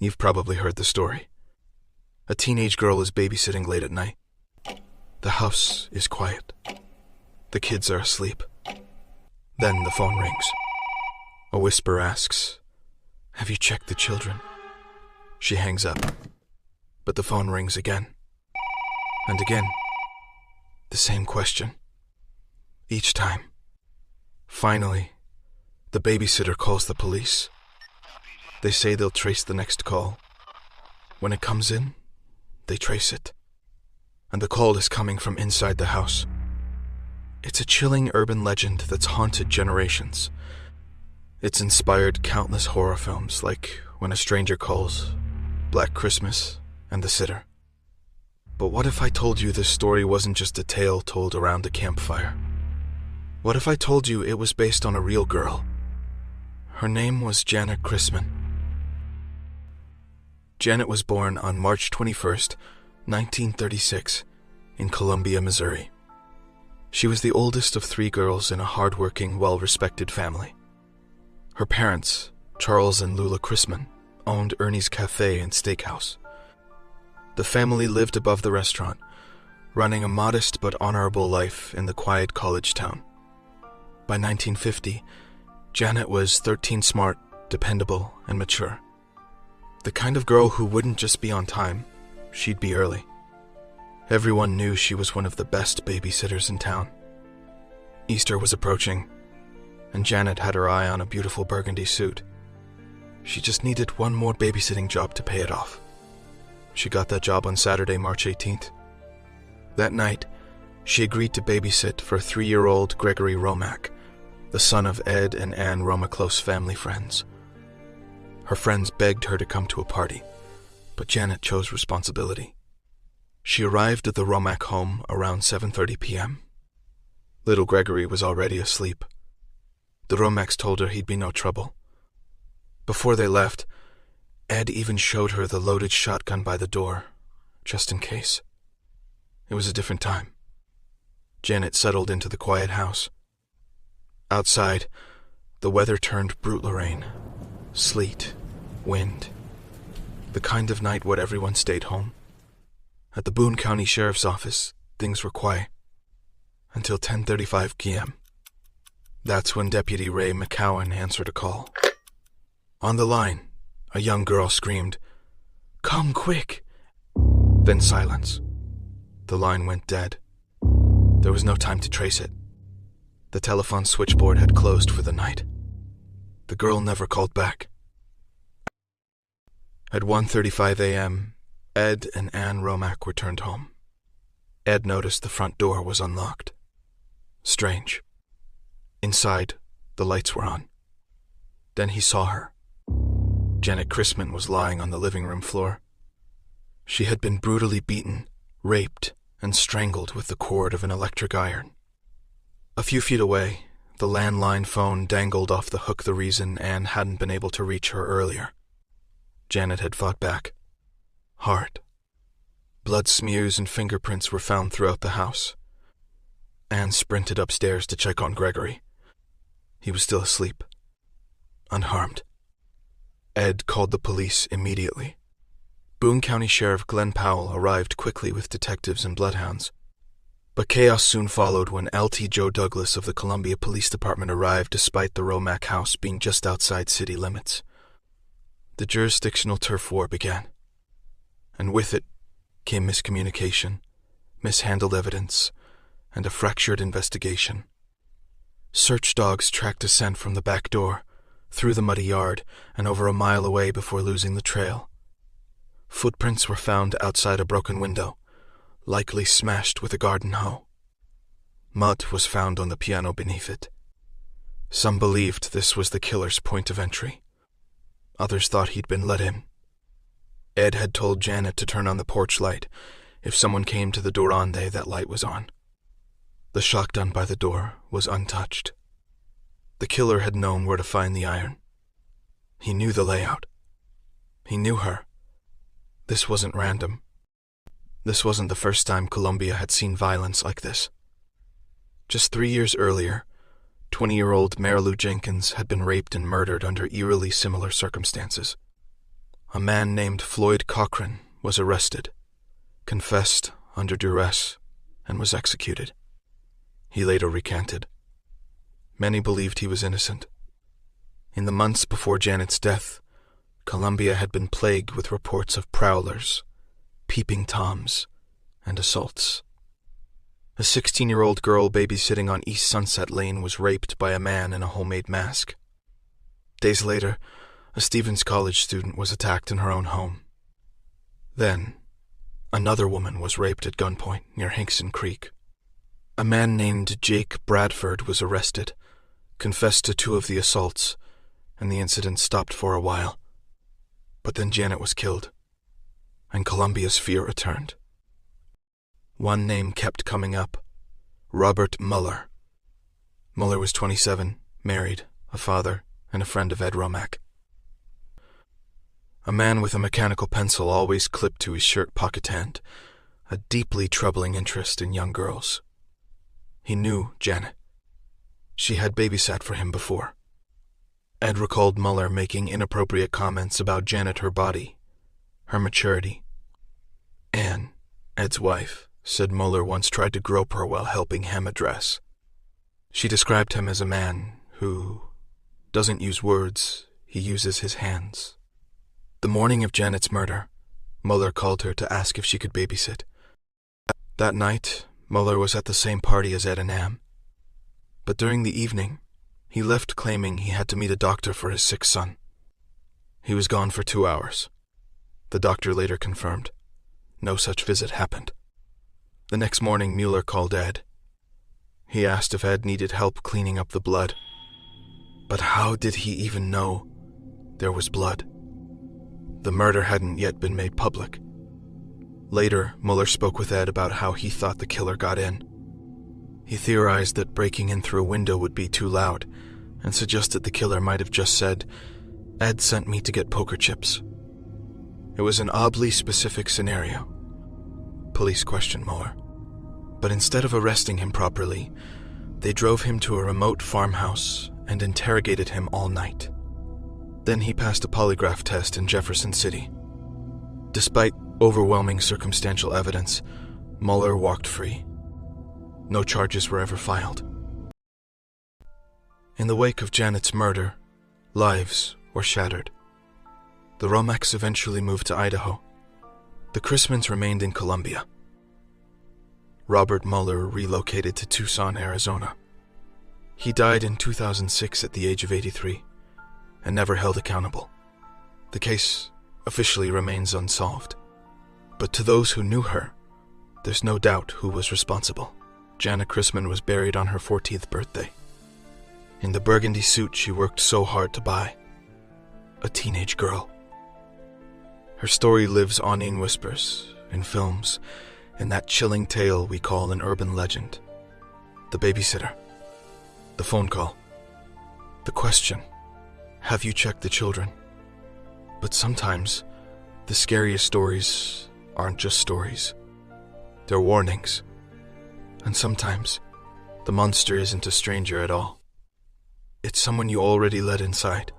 You've probably heard the story. A teenage girl is babysitting late at night. The house is quiet. The kids are asleep. Then the phone rings. A whisper asks, "Have you checked the children?" She hangs up, but the phone rings again. And again. The same question. Each time. Finally, the babysitter calls the police. They say they'll trace the next call. When it comes in, they trace it. And the call is coming from inside the house. It's a chilling urban legend that's haunted generations. It's inspired countless horror films like When a Stranger Calls, Black Christmas, and The Sitter. But what if I told you this story wasn't just a tale told around a campfire? What if I told you it was based on a real girl? Her name was Janett Christman. Janett was born on March 21st, 1936, in Columbia, Missouri. She was the oldest of 3 girls in a hard-working, well-respected family. Her parents, Charles and Lula Christman, owned Ernie's Cafe and Steakhouse. The family lived above the restaurant, running a modest but honorable life in the quiet college town. By 1950, Janett was 13, smart, dependable, and mature. The kind of girl who wouldn't just be on time, she'd be early. Everyone knew she was one of the best babysitters in town. Easter was approaching, and Janett had her eye on a beautiful burgundy suit. She just needed one more babysitting job to pay it off. She got that job on Saturday, March 18th. That night, she agreed to babysit for 3-year-old Gregory Romack, the son of Ed and Ann Romaclose family friends. Her friends begged her to come to a party, but Janett chose responsibility. She arrived at the Romack home around 7:30 p.m. Little Gregory was already asleep. The Romacks told her he'd be no trouble. Before they left, Ed even showed her the loaded shotgun by the door, just in case. It was a different time. Janett settled into the quiet house. Outside, the weather turned brutal rain. Sleet, wind. The kind of night when everyone stayed home. At the Boone County Sheriff's Office, things were quiet. Until 10:35 p.m. That's when Deputy Ray McCowan answered a call. On the line, a young girl screamed, "Come quick!" Then silence. The line went dead. There was no time to trace it. The telephone switchboard had closed for the night. The girl never called back. At 1:35 a.m., Ed and Ann Romack returned home. Ed noticed the front door was unlocked. Strange. Inside, the lights were on. Then he saw her. Janett Christman was lying on the living room floor. She had been brutally beaten, raped, and strangled with the cord of an electric iron. A few feet away, the landline phone dangled off the hook, the reason Ann hadn't been able to reach her earlier. Janett had fought back. Hard. Blood smears and fingerprints were found throughout the house. Ann sprinted upstairs to check on Gregory. He was still asleep. Unharmed. Ed called the police immediately. Boone County Sheriff Glenn Powell arrived quickly with detectives and bloodhounds. But chaos soon followed when LT Joe Douglas of the Columbia Police Department arrived despite the Romack house being just outside city limits. The jurisdictional turf war began. And with it came miscommunication, mishandled evidence, and a fractured investigation. Search dogs tracked a scent from the back door, through the muddy yard, and over a mile away before losing the trail. Footprints were found outside a broken window, likely smashed with a garden hoe. Mud was found on the piano beneath it. Some believed this was the killer's point of entry. Others thought he'd been let in. Ed had told Janett to turn on the porch light. If someone came to the dorande, that light was on. The shotgun by the door was untouched. The killer had known where to find the iron. He knew the layout. He knew her. This wasn't random. This wasn't the first time Columbia had seen violence like this. Just 3 years earlier, 20-year-old Marilou Jenkins had been raped and murdered under eerily similar circumstances. a man named Floyd Cochran was arrested, confessed under duress, and was executed. He later recanted. Many believed he was innocent. In the months before Janett's death, Columbia had been plagued with reports of prowlers, peeping toms, and assaults. A 16-year-old girl babysitting on East Sunset Lane was raped by a man in a homemade mask. Days later, a Stevens College student was attacked in her own home. Then, another woman was raped at gunpoint near Hinkson Creek. A man named Jake Bradford was arrested, confessed to 2 of the assaults, and the incident stopped for a while. But then Janett was killed, and Columbia's fear returned. One name kept coming up: Robert Mueller. Mueller was 27, married, a father, and a friend of Ed Romack. A man with a mechanical pencil always clipped to his shirt pocket hand, a deeply troubling interest in young girls. He knew Janett. She had babysat for him before. Ed recalled Mueller making inappropriate comments about Janett, her body, her maturity. Anne, Ed's wife, said Mueller once tried to grope her while helping hem a dress. She described him as a man who doesn't use words, he uses his hands. The morning of Janett's murder, Mueller called her to ask if she could babysit. That night, Mueller was at the same party as Ed and Anne. But during the evening, he left claiming he had to meet a doctor for his sick son. He was gone for 2 hours. The doctor later confirmed no such visit happened. The next morning, Mueller called Ed. He asked if Ed needed help cleaning up the blood. But how did he even know there was blood? The murder hadn't yet been made public. Later, Mueller spoke with Ed about how he thought the killer got in. He theorized that breaking in through a window would be too loud, and suggested the killer might have just said, "Ed sent me to get poker chips." It was an oddly specific scenario. Police questioned Mueller. But instead of arresting him properly, they drove him to a remote farmhouse and interrogated him all night. Then he passed a polygraph test in Jefferson City. Despite overwhelming circumstantial evidence, Mueller walked free. No charges were ever filed. In the wake of Janett's murder, lives were shattered. The Romacks eventually moved to Idaho. The Christmans remained in Columbia. Robert Mueller relocated to Tucson, Arizona. He died in 2006 at the age of 83 and never held accountable. The case officially remains unsolved. But to those who knew her, there's no doubt who was responsible. Janett Christman was buried on her 14th birthday, in the burgundy suit she worked so hard to buy. A teenage girl. Her story lives on in whispers, in films, in that chilling tale we call an urban legend. The babysitter. The phone call. The question, have you checked the children? But sometimes, the scariest stories aren't just stories. They're warnings. And sometimes, the monster isn't a stranger at all. It's someone you already let inside.